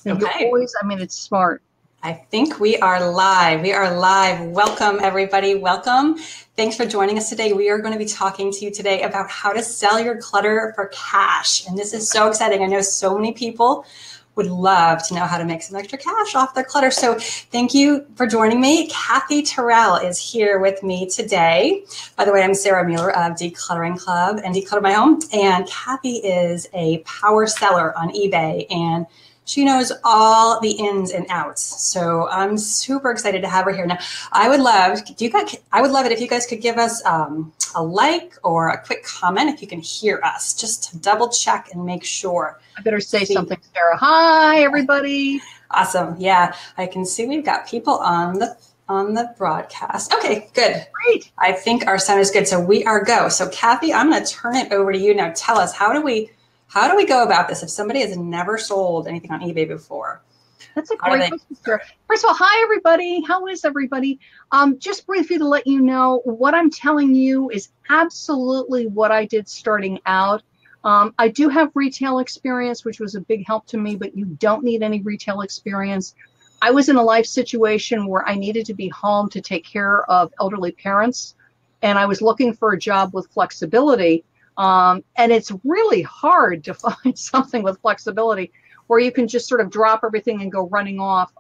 And you Okay. always, I mean, it's smart. I think we are live. We are live. Welcome, everybody. Welcome. Thanks for joining us today. We are going to be talking to you today about how to sell your clutter for cash. And this is so exciting. I know so many people would love to know how to make some extra cash off their clutter. So thank you for joining me. Kathy Terrill is here with me today. By the way, I'm Sarah Mueller of Decluttering Club and Declutter My Home. And Kathy is a power seller on eBay, and she knows all the ins and outs. So I'm super excited to have her here. Now, I would love it if you guys could give us a like or a quick comment if you can hear us, just to double check and make sure. I better say something, Sarah. Hi, everybody. Awesome. Yeah, I can see we've got people on the broadcast. Okay, good. Great. I think our sound is good. So we are go. So Kathy, I'm going to turn it over to you now. Tell us, how do we go about this if somebody has never sold anything on eBay before? That's a great question, Sarah. First of all, hi, everybody. How is everybody? Just briefly to let you know, what I'm telling you is absolutely what I did starting out. I do have retail experience, which was a big help to me, but you don't need any retail experience. I was in a life situation where I needed to be home to take care of elderly parents, and I was looking for a job with flexibility. And it's really hard to find something with flexibility where you can just sort of drop everything and go running off,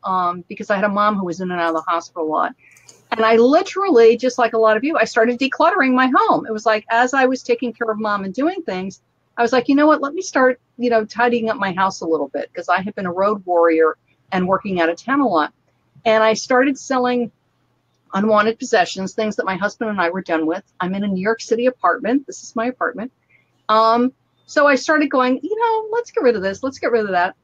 because I had a mom who was in and out of the hospital a lot. And I literally, just like a lot of you, I started decluttering my home. It was like, as I was taking care of mom and doing things, I was like, you know what, let me start, tidying up my house a little bit, because I had been a road warrior and working out of town a lot. And I started selling unwanted possessions, things that my husband and I were done with. I'm in a New York City apartment. This is my apartment. So I started going, let's get rid of this. Let's get rid of that.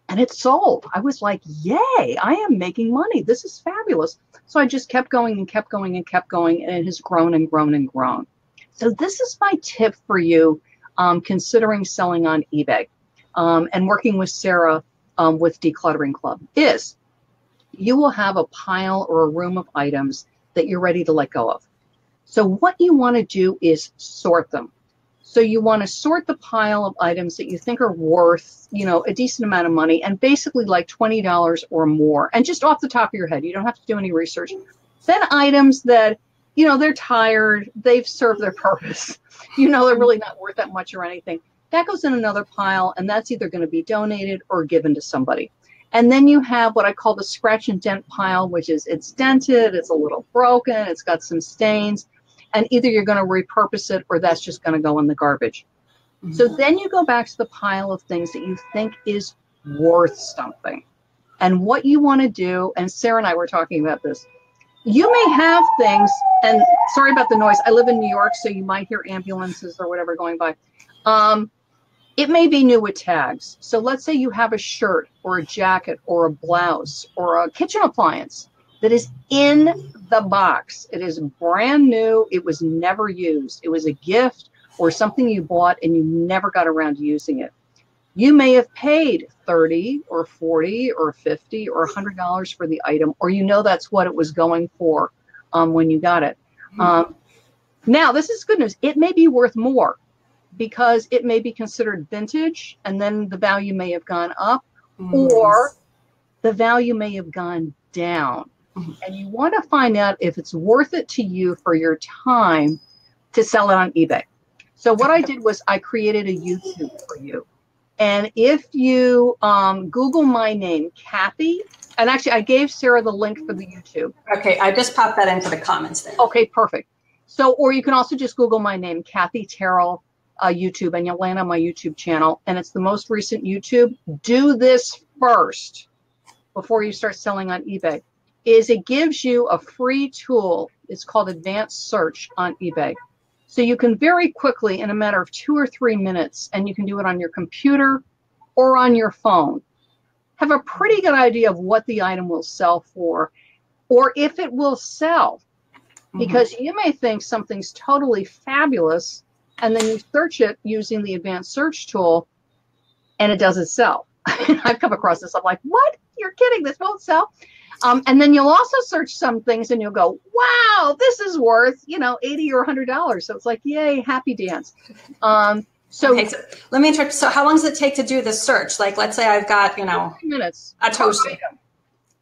And it sold. I was like, yay, I am making money. This is fabulous. So I just kept going and kept going and kept going. And it has grown and grown and grown. So this is my tip for you, considering selling on eBay, and working with Sarah with Decluttering Club, is you will have a pile or a room of items that you're ready to let go of. So what you want to do is sort them. So you want to sort the pile of items that you think are worth, a decent amount of money, and basically like $20 or more. And just off the top of your head, you don't have to do any research. Then items that, they're tired, they've served their purpose, they're really not worth that much or anything. That goes in another pile, and that's either going to be donated or given to somebody. And then you have what I call the scratch and dent pile, which is it's dented, it's a little broken, it's got some stains, and either you're going to repurpose it or that's just going to go in the garbage. Mm-hmm. So then you go back to the pile of things that you think is worth something. And what you want to do, and Sarah and I were talking about this, you may have things, and sorry about the noise, I live in New York, so you might hear ambulances or whatever going by. It may be new with tags. So let's say you have a shirt or a jacket or a blouse or a kitchen appliance that is in the box. It is brand new. It was never used. It was a gift or something you bought and you never got around to using it. You may have paid $30 or $40 or $50 or $100 for the item, or that's what it was going for when you got it. Now, this is good news. It may be worth more, because it may be considered vintage, and then the value may have gone up, or the value may have gone down. And you want to find out if it's worth it to you for your time to sell it on eBay. So what I did was I created a YouTube for you. And if you Google my name, Kathy, and actually I gave Sarah the link for the YouTube. Okay, I just popped that into the comments there. Okay, perfect. So, or you can also just Google my name, Kathy Terrill, YouTube, and you'll land on my YouTube channel. And it's the most recent YouTube. Do this first before you start selling on eBay. It gives you a free tool. It's called Advanced Search on eBay. So you can very quickly, in a matter of 2 or 3 minutes, and you can do it on your computer or on your phone, have a pretty good idea of what the item will sell for, or if it will sell. Because you may think something's totally fabulous, and then you search it using the Advanced Search tool, and it doesn't sell. I've come across this. I'm like, what? You're kidding. This won't sell. And then you'll also search some things and you'll go, wow, this is worth, $80 or $100. So it's like, yay, happy dance. So, okay, so let me interrupt. So how long does it take to do the search? Like, let's say I've got, you know, 3 minutes. a toaster.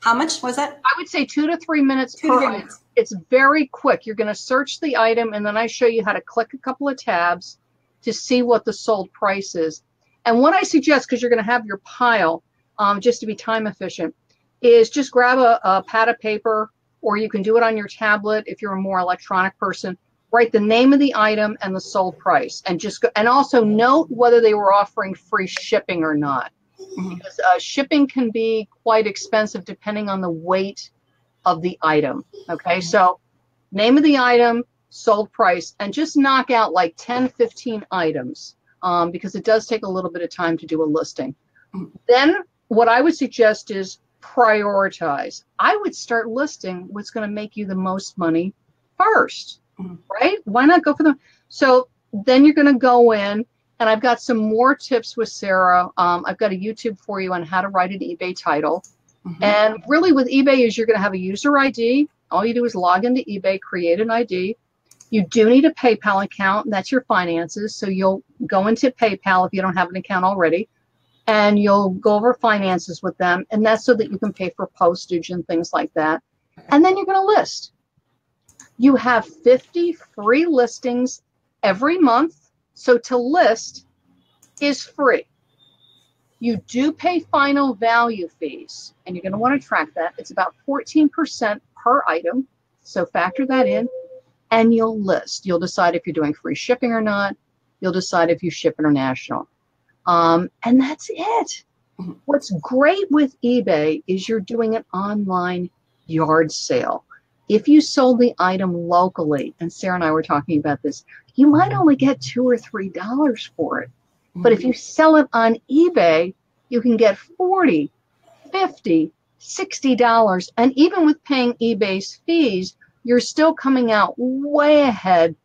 How much was that? I would say 2 to 3 minutes 2 to 3 per item. minutes. It's very quick. You're going to search the item, and then I show you how to click a couple of tabs to see what the sold price is. And what I suggest, because you're going to have your pile, just to be time efficient, is just grab a pad of paper, or you can do it on your tablet if you're a more electronic person. Write the name of the item and the sold price, and just go, and also note whether they were offering free shipping or not. Because shipping can be quite expensive depending on the weight of the item. Okay, so name of the item, sold price, and just knock out like 10, 15 items because it does take a little bit of time to do a listing. Then what I would suggest is prioritize. I would start listing what's going to make you the most money first, right? Why not go for them? So then you're going to go in, and I've got some more tips with Sarah. I've got a YouTube for you on how to write an eBay title. And really with eBay is you're going to have a user ID. All you do is log into eBay, create an ID. You do need a PayPal account, and that's your finances. So you'll go into PayPal if you don't have an account already, and you'll go over finances with them. And that's so that you can pay for postage and things like that. And then you're going to list. You have 50 free listings every month. So to list is free. You do pay final value fees, and you're going to want to track that. It's about 14% per item. So factor that in, and you'll list. You'll decide if you're doing free shipping or not. You'll decide if you ship international. And that's it. What's great with eBay is you're doing an online yard sale. If you sold the item locally, and Sarah and I were talking about this, you might only get $2 or $3 for it. But if you sell it on eBay, you can get $40, $50, $60. And even with paying eBay's fees, you're still coming out way ahead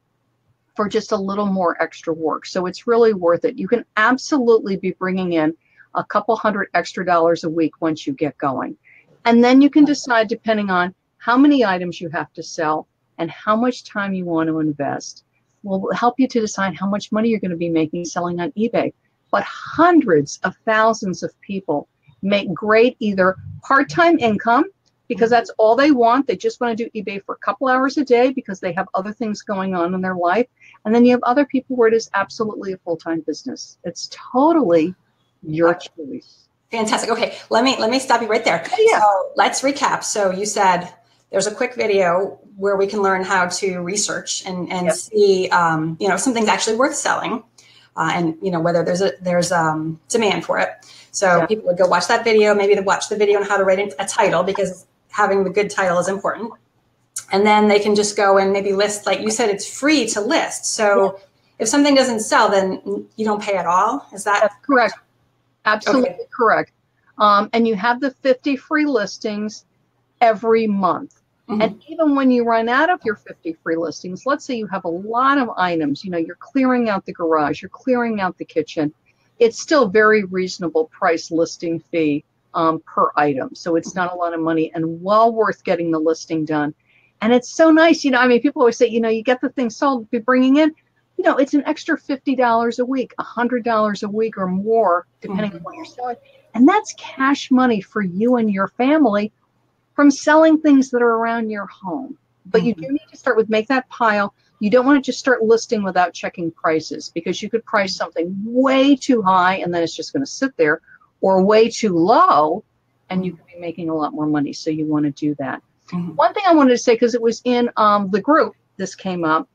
for just a little more extra work. So it's really worth it. You can absolutely be bringing in a couple $100 extra a week once you get going. And then you can decide, depending on how many items you have to sell and how much time you want to invest, will help you to decide how much money you're going to be making selling on eBay. But hundreds of thousands of people make great either part-time income, because that's all they want. They just want to do eBay for a couple hours a day because they have other things going on in their life. And then you have other people where it is absolutely a full-time business. It's totally your choice. Fantastic. Okay, let me stop you right there. Yeah. So let's recap. So you said there's a quick video where we can learn how to research and see, you know, if something's actually worth selling, and you know whether there's demand for it. So people would go watch that video. Maybe they watch the video on how to write a title, because having the good title is important. And then they can just go and maybe list, like you said, it's free to list. So if something doesn't sell, then you don't pay at all. Is that correct? Absolutely correct. And you have the 50 free listings every month. And even when you run out of your 50 free listings, let's say you have a lot of items, you know, you're clearing out the garage, you're clearing out the kitchen, it's still very reasonable price listing fee per item. So it's not a lot of money and well worth getting the listing done. And it's so nice, you know, I mean, people always say, you know, you get the thing sold, be bringing in, you know, it's an extra $50 a week, $100 a week or more, depending on what you're selling. And that's cash money for you and your family from selling things that are around your home. But you do need to start with, make that pile. You don't want to just start listing without checking prices, because you could price something way too high and then it's just going to sit there, or way too low and you could be making a lot more money. So you want to do that. One thing I wanted to say, because it was in the group, this came up,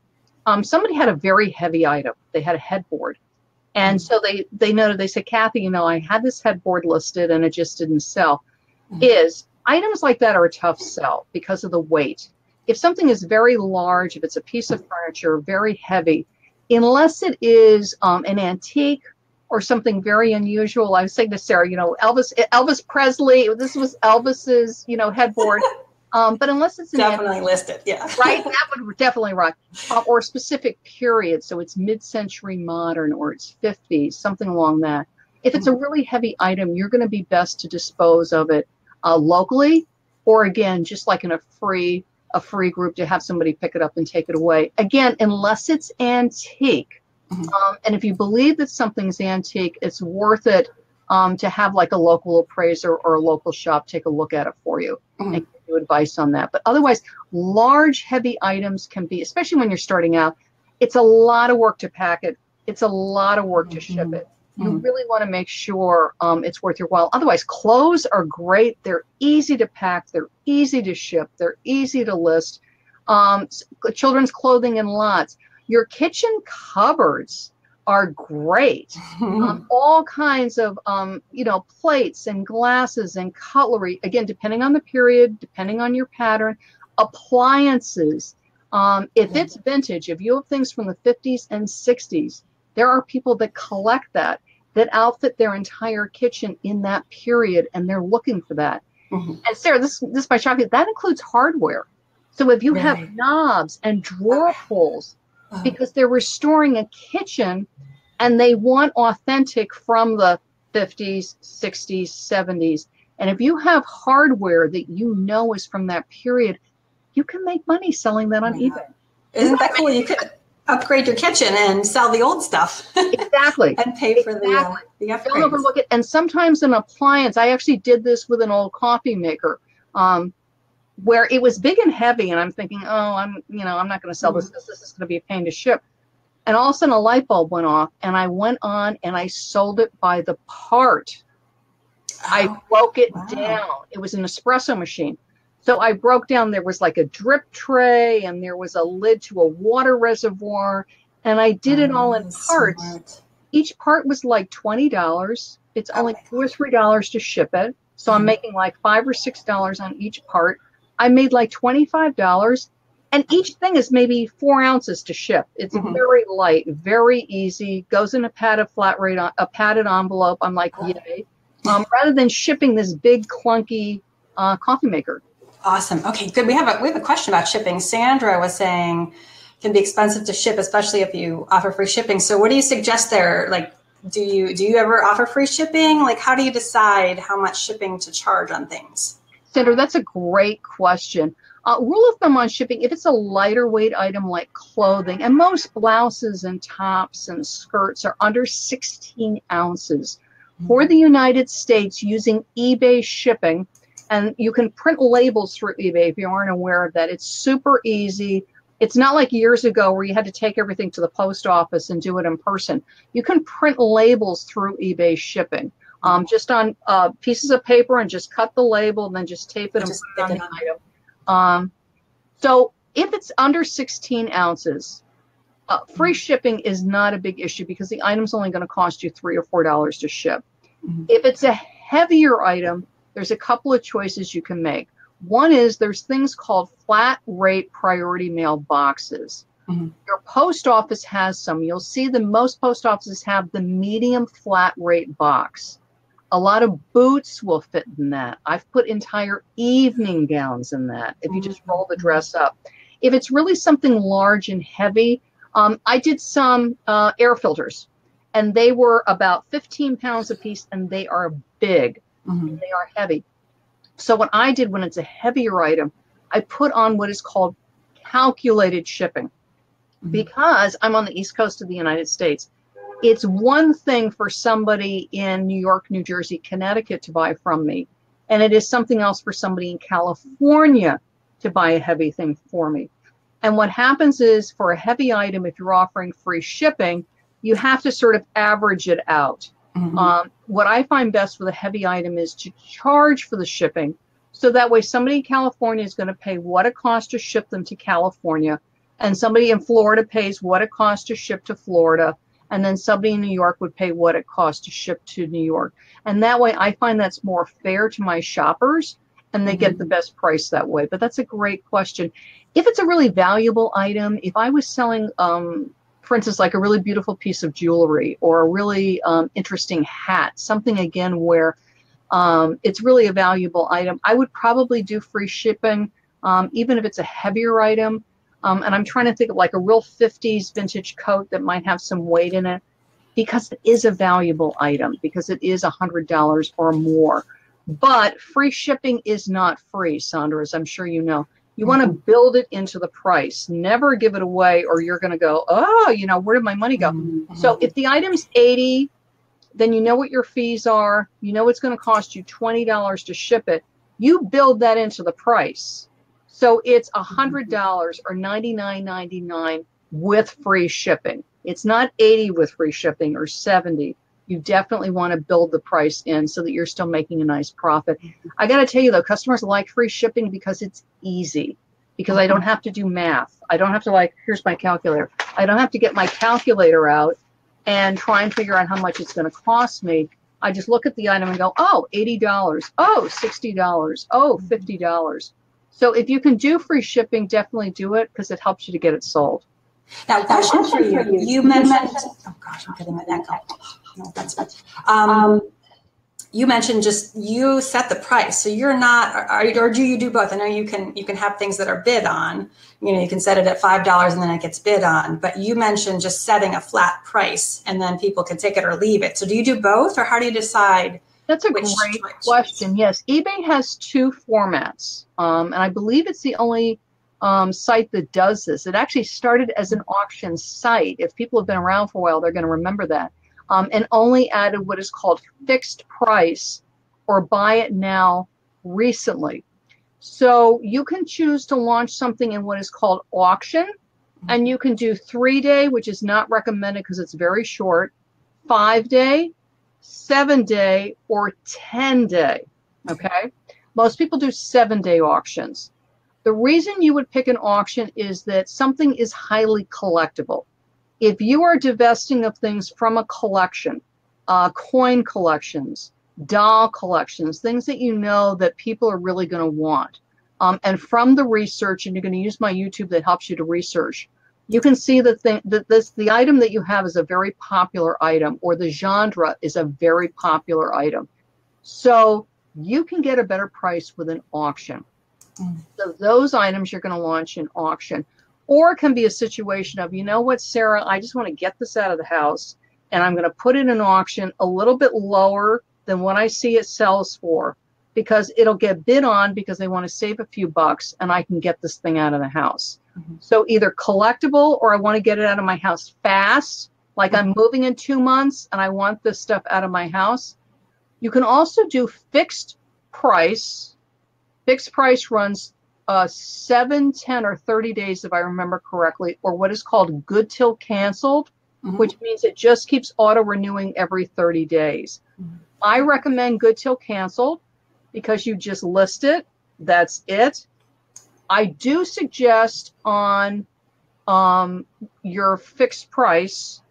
somebody had a very heavy item. They had a headboard. And so they noted, they said, Kathy, you know, I had this headboard listed and it just didn't sell. Items like that are a tough sell because of the weight. If something is very large, if it's a piece of furniture, very heavy, unless it is an antique or something very unusual, I was saying to Sarah, you know, Elvis Presley, this was Elvis's, you know, headboard. But unless it's definitely listed, right, that would definitely rock. Or a specific period, so it's mid-century modern or it's 50s, something along that. If it's a really heavy item, you're going to be best to dispose of it locally, or again, just like in a free group, to have somebody pick it up and take it away. Again, unless it's antique, And if you believe that something's antique, it's worth it to have like a local appraiser or a local shop take a look at it for you and give you advice on that. But otherwise, large, heavy items can be, especially when you're starting out, it's a lot of work to pack it. It's a lot of work to ship it. You really want to make sure it's worth your while. Otherwise, clothes are great. They're easy to pack. They're easy to ship. They're easy to list. Children's clothing in lots. Your kitchen cupboards are great. All kinds of, plates and glasses and cutlery. Again, depending on the period, depending on your pattern. Appliances. If it's vintage, if you have things from the 50s and 60s, there are people that collect that outfit their entire kitchen in that period, and they're looking for that. And Sarah, this might shock you, that includes hardware. So if you have knobs and drawer pulls, because they're restoring a kitchen and they want authentic from the 50s, 60s, 70s, and if you have hardware that you know is from that period, you can make money selling that on eBay. Isn't that cool? You could upgrade your kitchen and sell the old stuff. Exactly. And pay for the upgrades. Don't overlook it. And sometimes an appliance, I actually did this with an old coffee maker, where it was big and heavy, and I'm thinking, I'm not going to sell this because this is going to be a pain to ship. And all of a sudden a light bulb went off, and I went on and I sold it by the part. I broke it down. It was an espresso machine. So I broke down, there was like a drip tray, and there was a lid to a water reservoir, and I did it all in parts. Smart. Each part was like $20. It's only $2 or $3 to ship it. So I'm making like $5 or $6 on each part. I made like $25, and each thing is maybe 4 ounces to ship. It's very light, very easy, goes in a padded padded envelope. I'm like, yay. Rather than shipping this big clunky coffee maker. Awesome. Okay, good. We have a question about shipping. Sandra was saying it can be expensive to ship, especially if you offer free shipping. So what do you suggest there? Like, do you ever offer free shipping? Like, how do you decide how much shipping to charge on things? Sandra, that's a great question. Rule of thumb on shipping, if it's a lighter weight item like clothing, and most blouses and tops and skirts are under 16 ounces. For the United States, using eBay shipping, and you can print labels through eBay if you aren't aware of that. It's super easy. It's not like years ago where you had to take everything to the post office and do it in person. You can print labels through eBay shipping, just on pieces of paper, and just cut the label and then just tape it and put it on the item. So if it's under 16 ounces, free shipping is not a big issue because the item's only going to cost you $3 or $4 to ship. If it's a heavier item, there's a couple of choices you can make. One is there's things called flat rate priority mail boxes. Your post office has some. You'll see that most post offices have the medium flat rate box. A lot of boots will fit in that. I've put entire evening gowns in that if you just roll the dress up. If it's really something large and heavy, I did some air filters, and they were about 15 pounds a piece, and they are big. And they are heavy. So what I did when it's a heavier item, I put on what is called calculated shipping. Because I'm on the East Coast of the United States, it's one thing for somebody in New York, New Jersey, Connecticut to buy from me, and it is something else for somebody in California to buy a heavy thing for me. And what happens is, for a heavy item, if you're offering free shipping, you have to sort of average it out. What I find best with a heavy item is to charge for the shipping. So that way somebody in California is going to pay what it costs to ship them to California, and somebody in Florida pays what it costs to ship to Florida, and then somebody in New York would pay what it costs to ship to New York. And that way I find that's more fair to my shoppers, and they get the best price that way. But that's a great question. If it's a really valuable item, if I was selling for instance, like a really beautiful piece of jewelry or a really interesting hat, something again where it's really a valuable item, I would probably do free shipping, even if it's a heavier item. And I'm trying to think of like a real 50s vintage coat that might have some weight in it, because it is a valuable item, because it is $100 or more. But free shipping is not free, Sandra, as I'm sure you know. You want to build it into the price. Never give it away or you're going to go, oh, you know, where did my money go? So if the item's $80, then you know what your fees are. You know it's going to cost you $20 to ship it. You build that into the price. So it's $100 or $99.99 with free shipping. It's not $80 with free shipping or $70. You definitely want to build the price in so that you're still making a nice profit. I got to tell you though, customers like free shipping because it's easy, because I don't have to do math. I don't have to like, here's my calculator. I don't have to get my calculator out and try and figure out how much it's going to cost me. I just look at the item and go, oh, $80, oh, $60, oh, $50. So if you can do free shipping, definitely do it because it helps you to get it sold. Now, question for you. You mentioned, oh gosh, I'm getting my neck up. No, that's fine. You mentioned just you set the price, so you're not, or do you do both? I know you can have things that are bid on. You know, you can set it at $5 and then it gets bid on. But you mentioned just setting a flat price and then people can take it or leave it. So do you do both, or how do you decide? That's a great question. Yes, eBay has two formats, and I believe it's the only site that does this. It actually started as an auction site. If people have been around for a while, they're going to remember that. And only added what is called fixed price or buy it now recently. So you can choose to launch something in what is called auction, and you can do 3-day, which is not recommended because it's very short, 5-day, 7-day, or 10-day. Okay? Most people do 7-day auctions. The reason you would pick an auction is that something is highly collectible. If you are divesting of things from a collection, coin collections, doll collections, things that you know that people are really going to want, and from the research, and you're going to use my YouTube that helps you to research, you can see that the item that you have is a very popular item, or the genre is a very popular item. So you can get a better price with an auction. So those items you're going to launch in auction. Or it can be a situation of, you know what, Sarah, I just want to get this out of the house and I'm going to put it in auction a little bit lower than what I see it sells for, because it'll get bid on because they want to save a few bucks and I can get this thing out of the house. So either collectible, or I want to get it out of my house fast, like I'm moving in 2 months and I want this stuff out of my house. You can also do fixed price. Fixed price runs 7, 10, or 30 days, if I remember correctly, or what is called good till canceled, which means it just keeps auto renewing every 30 days. I recommend good till canceled because you just list it. That's it. I do suggest on your fixed price,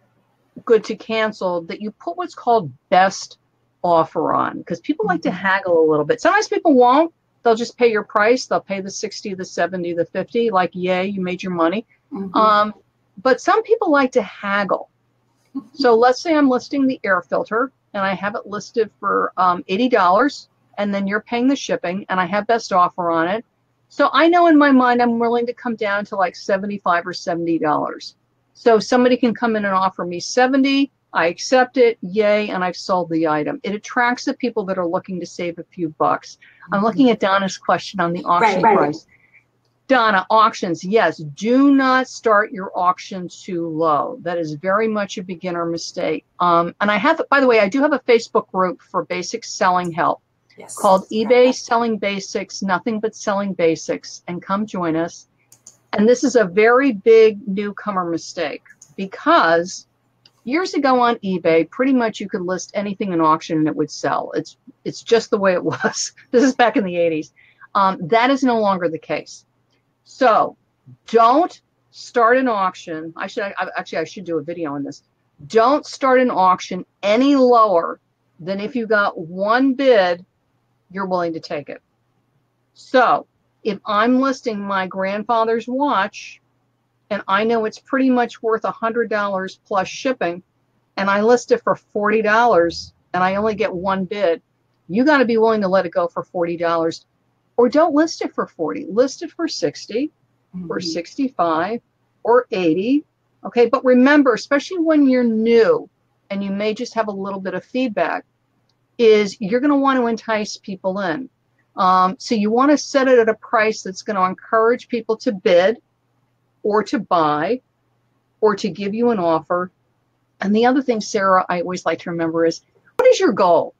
good to cancel, that you put what's called best offer on, because people like to haggle a little bit. Sometimes people won't. They'll just pay your price. They'll pay the 60, the 70, the 50, like, yay, you made your money. But some people like to haggle. So let's say I'm listing the air filter and I have it listed for $80, and then you're paying the shipping and I have best offer on it. So I know in my mind I'm willing to come down to like $75 or $70. So somebody can come in and offer me $70. I accept it, yay, and I've sold the item. It attracts the people that are looking to save a few bucks. I'm looking at Donna's question on the auction price. Donna, auctions, yes, do not start your auction too low. That is very much a beginner mistake. And I have, by the way, I do have a Facebook group for basic selling help called eBay Selling Basics, Nothing But Selling Basics, and come join us. And this is a very big newcomer mistake, because years ago on eBay, pretty much you could list anything in auction and it would sell. It's just the way it was. This is back in the 80s. That is no longer the case. So don't start an auction. I should do a video on this. Don't start an auction any lower than if you got one bid, you're willing to take it. So if I'm listing my grandfather's watch, and I know it's pretty much worth $100 plus shipping, and I list it for $40, and I only get one bid, you got to be willing to let it go for $40. Or don't list it for $40. List it for $60, or $65, or $80. Okay, but remember, especially when you're new, and you may just have a little bit of feedback, is you're going to want to entice people in. So you want to set it at a price that's going to encourage people to bid or to buy or to give you an offer. And the other thing, Sarah, I always like to remember is, what is your goal?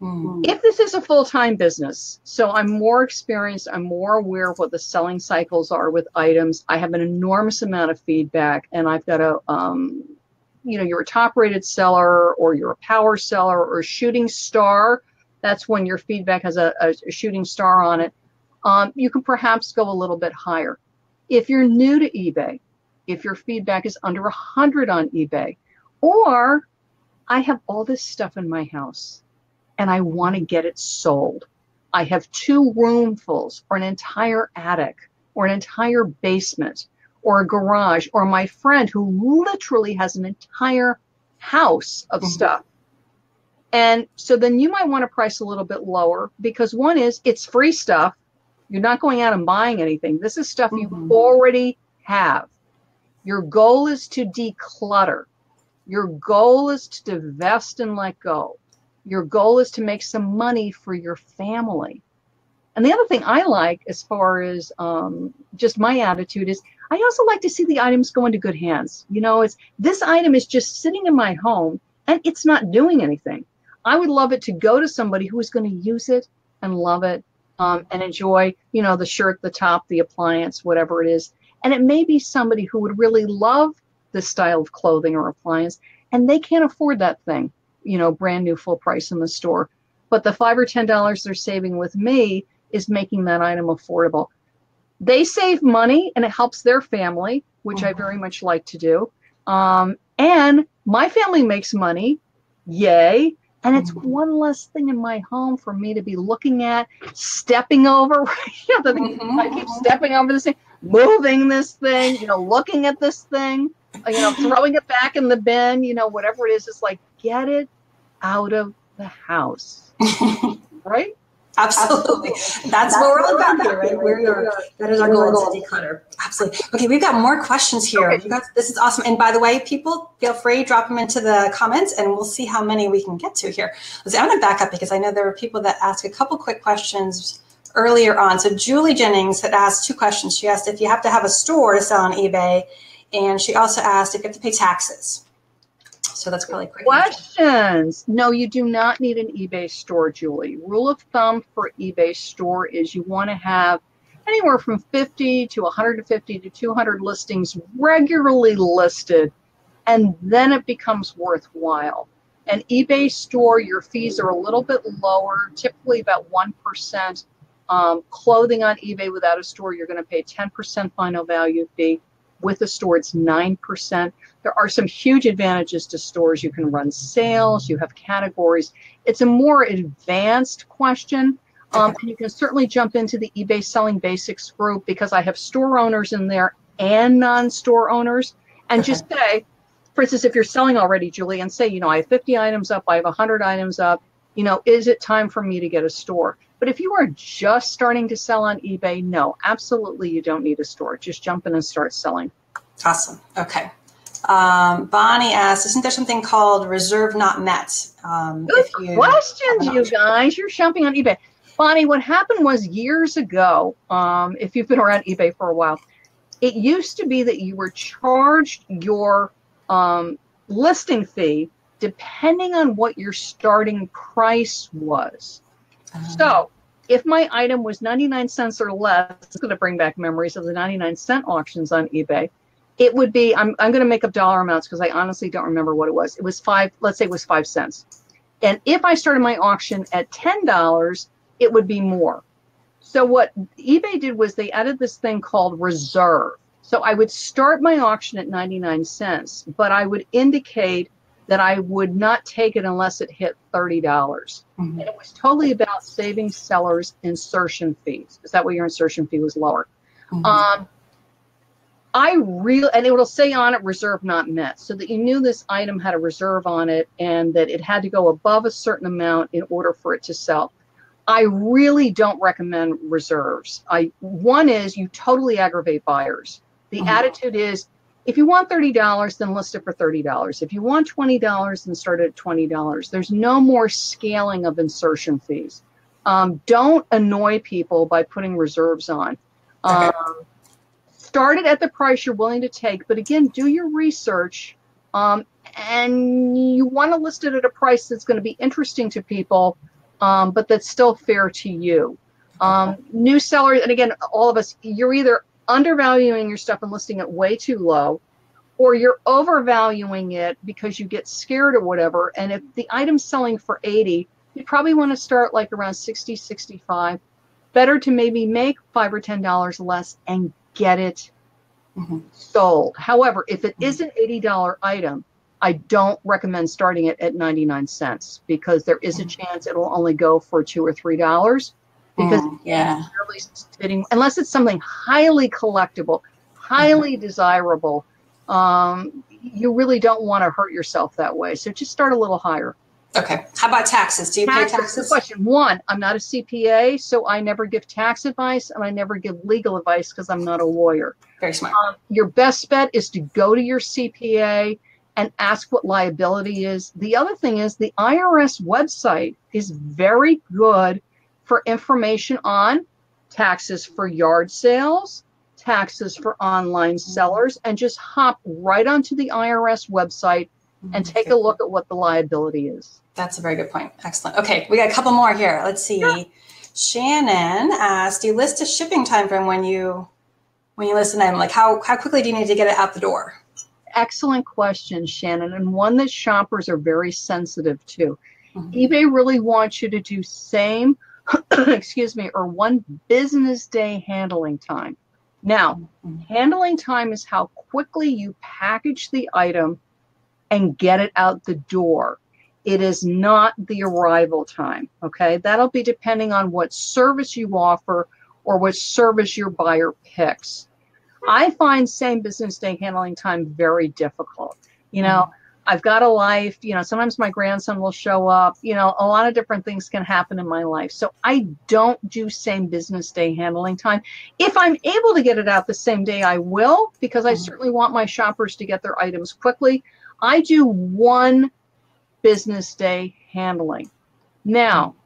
If this is a full-time business, so I'm more experienced, I'm more aware of what the selling cycles are with items. I have an enormous amount of feedback, and I've got a, you're a top-rated seller, or you're a power seller, or a shooting star. That's when your feedback has a shooting star on it. You can perhaps go a little bit higher. If you're new to eBay, if your feedback is under 100 on eBay, or I have all this stuff in my house and I want to get it sold. I have 2 roomfuls, or an entire attic, or an entire basement, or a garage, or my friend who literally has an entire house of stuff. And so then you might want to price a little bit lower, because one is, it's free stuff. You're not going out and buying anything. This is stuff you already have. Your goal is to declutter. Your goal is to divest and let go. Your goal is to make some money for your family. And the other thing I like, as far as just my attitude, is I also like to see the items go into good hands. You know, this item is just sitting in my home and it's not doing anything. I would love it to go to somebody who is going to use it and love it and enjoy, the shirt, the top, the appliance, whatever it is. And it may be somebody who would really love this style of clothing or appliance, and they can't afford that thing, brand new, full price in the store. But the $5 or $10 they're saving with me is making that item affordable. They save money and it helps their family, which I very much like to do. And my family makes money. Yay. And it's one less thing in my home for me to be looking at, stepping over. I keep stepping over this thing, moving this thing, looking at this thing, throwing it back in the bin, whatever it is. It's like, get it out of the house. Right? Absolutely. That's what we're all about here, right? That is our goal, to declutter. Absolutely. Okay, we've got more questions here. Okay. This is awesome. And by the way, people, feel free, drop them into the comments and we'll see how many we can get to here. I'm going to back up because I know there were people that asked a couple quick questions earlier on. So Julie Jennings had asked 2 questions. She asked if you have to have a store to sell on eBay, and she also asked if you have to pay taxes. So that's really quick. Questions. No, you do not need an eBay store, Julie. Rule of thumb for eBay store is you want to have anywhere from 50 to 150 to 200 listings regularly listed, and then it becomes worthwhile. An eBay store, your fees are a little bit lower, typically about 1%. Clothing on eBay without a store, you're going to pay 10% final value fee. With a store, it's 9%. There are some huge advantages to stores. You can run sales, you have categories. It's a more advanced question. And you can certainly jump into the eBay Selling Basics group, because I have store owners in there and non-store owners. And just say, for instance, if you're selling already, Julie, and say, I have 50 items up, I have 100 items up, is it time for me to get a store? But if you are just starting to sell on eBay, no, absolutely you don't need a store. Just jump in and start selling. Awesome. Okay. Bonnie asked, isn't there something called reserve not met? Good questions, you guys. You're shopping on eBay. Bonnie, what happened was years ago, if you've been around eBay for a while, it used to be that you were charged your listing fee depending on what your starting price was. So if my item was 99 cents or less, it's going to bring back memories of the 99-cent auctions on eBay. It would be, I'm going to make up dollar amounts because I honestly don't remember what it was. It was let's say it was 5 cents. And if I started my auction at $10, it would be more. So what eBay did was they added this thing called reserve. So I would start my auction at 99 cents, but I would indicate that I would not take it unless it hit $30. And it was totally about saving sellers insertion fees, because that way your insertion fee was lower. And it will say on it, reserve not met, so that you knew this item had a reserve on it and that it had to go above a certain amount in order for it to sell. I really don't recommend reserves. One is you totally aggravate buyers. The attitude is, if you want $30, then list it for $30. If you want $20, then start at $20. There's no more scaling of insertion fees. Don't annoy people by putting reserves on. Okay. Start it at the price you're willing to take, but again, do your research, and you want to list it at a price that's going to be interesting to people, but that's still fair to you. New sellers, and again, all of us, you're either undervaluing your stuff and listing it way too low, or you're overvaluing it because you get scared or whatever. And if the item's selling for 80, you probably want to start like around 60, 65. Better to maybe make $5 or $10 less and get it sold. However, if it is an $80 item, I don't recommend starting it at 99 cents because there is a chance it will only go for $2 or $3 because it's really sitting, unless it's something highly collectible, highly desirable, you really don't want to hurt yourself that way. So just start a little higher. Okay. How about taxes? Do you pay taxes? Question one, I'm not a CPA, so I never give tax advice and I never give legal advice because I'm not a lawyer. Very smart. Your best bet is to go to your CPA and ask what liability is. The other thing is the IRS website is very good for information on taxes for yard sales, taxes for online sellers, and just hop right onto the IRS website and take a look at what the liability is. That's a very good point. Excellent. Okay, we got a couple more here. Let's see. Yeah. Shannon asked, do you list a shipping time frame when you list an item? Like how quickly do you need to get it out the door? Excellent question, Shannon, and one that shoppers are very sensitive to. eBay really wants you to do same, excuse me, or 1 business day handling time. Now, handling time is how quickly you package the item and get it out the door. It is not the arrival time, okay? That'll be depending on what service you offer or what service your buyer picks. I find same business day handling time very difficult. You know, I've got a life, you know, sometimes my grandson will show up, you know, a lot of different things can happen in my life. So I don't do same business day handling time. If I'm able to get it out the same day, I will, because I certainly want my shoppers to get their items quickly. I do 1 business day handling. Now,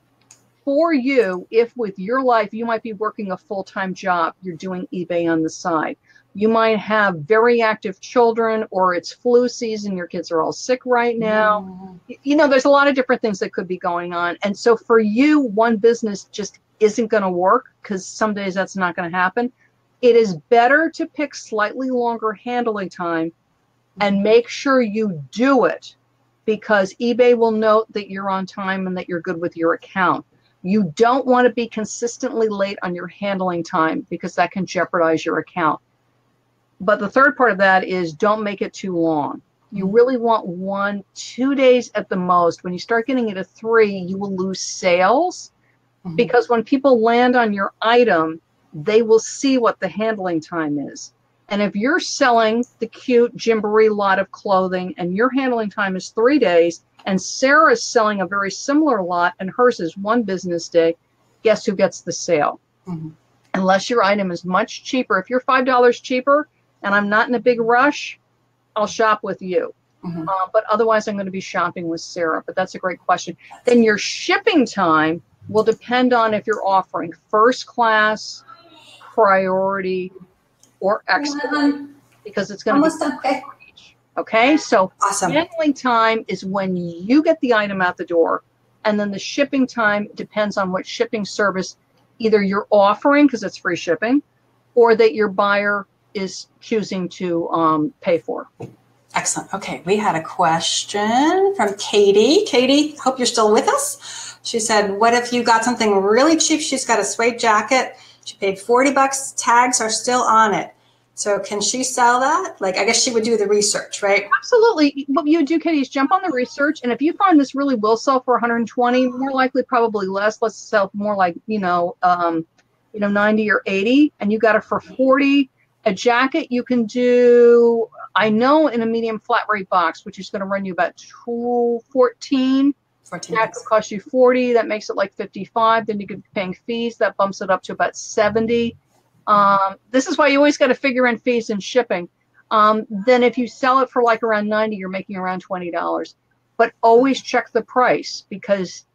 for you, if with your life, you might be working a full-time job, you're doing eBay on the side. You might have very active children, or it's flu season, your kids are all sick right now. You know, there's a lot of different things that could be going on. And so for you, 1 business just isn't going to work because some days that's not going to happen. It is better to pick slightly longer handling time and make sure you do it, because eBay will note that you're on time and that you're good with your account. You don't want to be consistently late on your handling time because that can jeopardize your account. But the third part of that is don't make it too long. You really want 1, 2 days at the most. When you start getting it to 3, you will lose sales because when people land on your item, they will see what the handling time is. And if you're selling the cute Gymboree lot of clothing and your handling time is 3 days, and Sarah's selling a very similar lot and hers is 1 business day, guess who gets the sale? Unless your item is much cheaper. If you're $5 cheaper and I'm not in a big rush, I'll shop with you. But otherwise, I'm going to be shopping with Sarah. But that's a great question. Then your shipping time will depend on if you're offering first class, priority, or expedite, because it's going to be okay. So handling time is when you get the item out the door, and then the shipping time depends on what shipping service either you're offering because it's free shipping, or that your buyer is choosing to pay for. Excellent. Okay, we had a question from Katie. Katie, hope you're still with us. She said, what if you got something really cheap? She's got a suede jacket. She paid $40. Tags are still on it. So can she sell that? Like, I guess she would do the research, right? Absolutely. What you would do, Katie, is jump on the research. And if you find this really will sell for 120, more likely, probably less. Let's sell more like, 90 or 80, and you got it for 40. A jacket you can do, I know, in a medium flat rate box, which is going to run you about $14. Jacket will cost you 40. That makes it like 55. Then you could be paying fees. That bumps it up to about 70. This is why you always got to figure in fees and shipping. Then if you sell it for like around 90, you're making around $20. But always check the price, because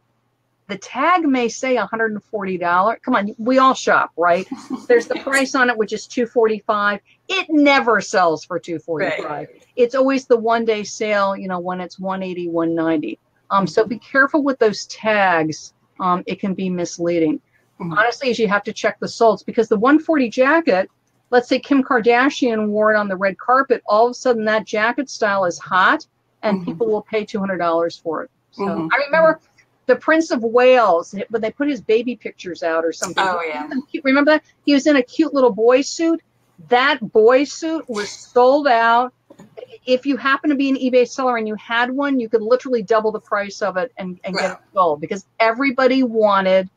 the tag may say $140. Come on, we all shop, right? There's the price on it, which is $245. It never sells for $245. Right. It's always the one-day sale, you know, when it's $180, $190. So be careful with those tags. It can be misleading. Honestly, is you have to check the solds, because the $140 jacket, let's say Kim Kardashian wore it on the red carpet, all of a sudden that jacket style is hot, and people will pay $200 for it. So I remember the Prince of Wales, when they put his baby pictures out or something. Oh, yeah. Remember that? He was in a cute little boy suit. That boy suit was sold out. If you happen to be an eBay seller and you had one, you could literally double the price of it and get it sold, because everybody wanted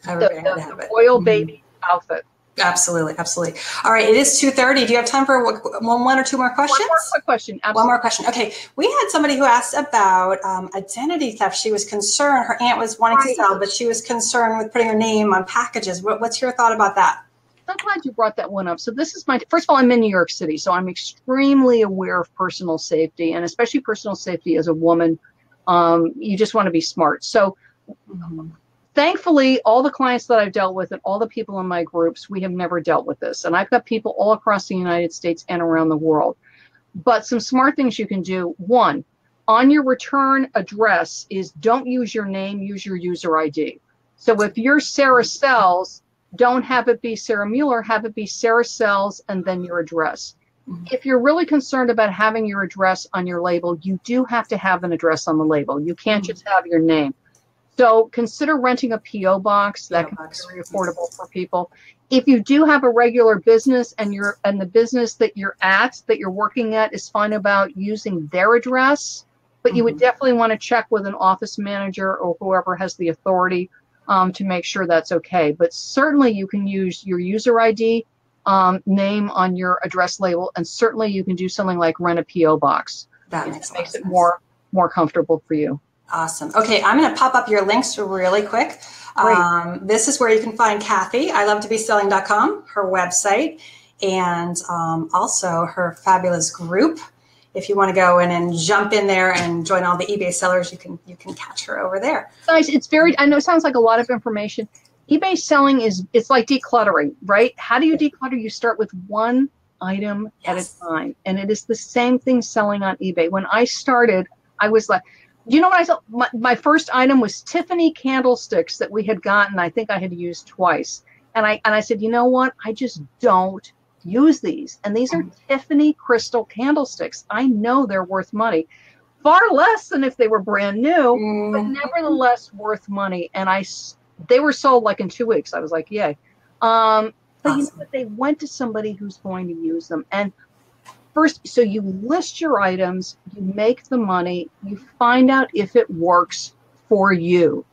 the royal baby outfit. Absolutely, absolutely. All right, it is 2:30. Do you have time for one or two more questions? One more quick question. Absolutely. One more question. Okay, we had somebody who asked about identity theft. She was concerned. Her aunt was wanting to sell, but she was concerned with putting her name on packages. What's your thought about that? I'm glad you brought that one up. So this is first of all, I'm in New York City, so I'm extremely aware of personal safety, and especially personal safety as a woman. You just want to be smart. So thankfully, all the clients that I've dealt with and all the people in my groups, we have never dealt with this. And I've got people all across the United States and around the world. But some smart things you can do. One, on your return address is don't use your name, use your user ID. So if you're Sarah Sells, don't have it be Sarah Mueller, have it be Sarah Sells and then your address. If you're really concerned about having your address on your label, you do have to have an address on the label. You can't just have your name. So consider renting a P.O. box. That can be very affordable for people. If you do have a regular business and the business that you're working at is fine about using their address, but you would definitely want to check with an office manager or whoever has the authority to make sure that's okay. But certainly you can use your user ID name on your address label, and certainly you can do something like rent a P.O. box. That makes it more comfortable for you. Awesome. Okay, I'm going to pop up your links really quick. This is where you can find Kathy, ilovetobeselling.com, her website, and also her fabulous group. If you want to go in and jump in there and join all the eBay sellers, you can catch her over there. Nice. It's very, I know it sounds like a lot of information. eBay selling it's like decluttering, right? How do you declutter? You start with one item at a time. And it is the same thing selling on eBay. When I started, I was like, you know what I saw? My first item was Tiffany candlesticks that we had gotten. I think I had used twice. And I said, you know what? I just don't use these. And these are Tiffany crystal candlesticks. I know they're worth money. Far less than if they were brand new, but nevertheless worth money. And they were sold like in 2 weeks. I was like, yay. But you know what? They went to somebody who's going to use them. And first, so you list your items, you make the money, you find out if it works for you.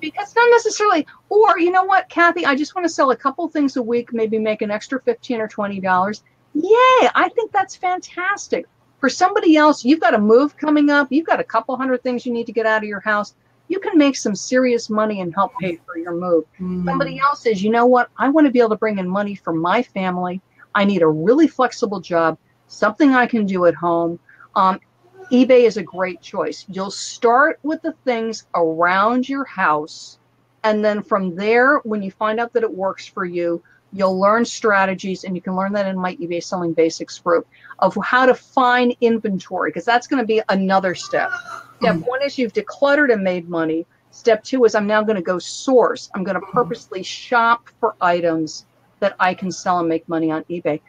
Because not necessarily, or you know what, Kathy, I just want to sell a couple things a week, maybe make an extra $15 or $20. Yay, I think that's fantastic. For somebody else, you've got a move coming up, you've got a couple hundred things you need to get out of your house. You can make some serious money and help pay for your move. Somebody else says, you know what, I want to be able to bring in money for my family. I need a really flexible job. Something I can do at home. eBay is a great choice. You'll start with the things around your house, and then from there, when you find out that it works for you, you'll learn strategies, and you can learn that in my eBay Selling Basics group of how to find inventory, because that's going to be another step. Step one is you've decluttered and made money. Step two is I'm now going to go source. I'm going to purposely shop for items that I can sell and make money on eBay.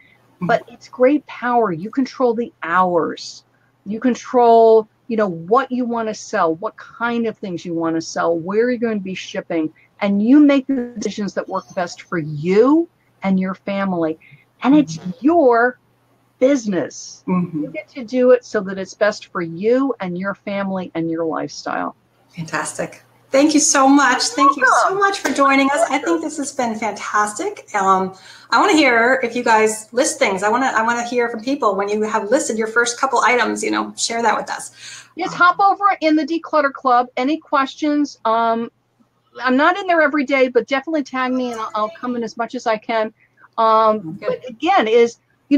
But it's great power. You control the hours. You control, you know, what you want to sell, what kind of things you want to sell, where you're going to be shipping, and you make the decisions that work best for you and your family. And it's your business. You get to do it so that it's best for you and your family and your lifestyle. Fantastic. Thank you so much. Thank you so much for joining us. I think this has been fantastic. I want to hear if you guys list things. I want to hear from people when you have listed your first couple items. You know, share that with us. Yes, hop over in the Declutter Club. Any questions? I'm not in there every day, but definitely tag me and I'll come in as much as I can. But again,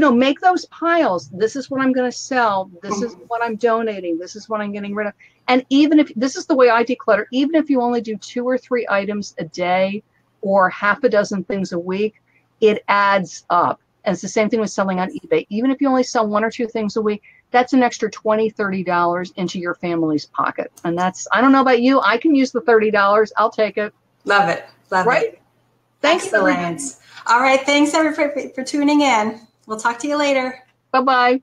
make those piles. This is what I'm going to sell. This is what I'm donating. This is what I'm getting rid of. And even if this is the way I declutter, even if you only do 2 or 3 items a day or half a dozen things a week, it adds up. And it's the same thing with selling on eBay. Even if you only sell 1 or 2 things a week, that's an extra $20, $30 into your family's pocket. And that's, I don't know about you, I can use the $30. I'll take it. Love it. Love it. Thanks, Excellent. All right. Thanks everybody for tuning in. We'll talk to you later. Bye-bye.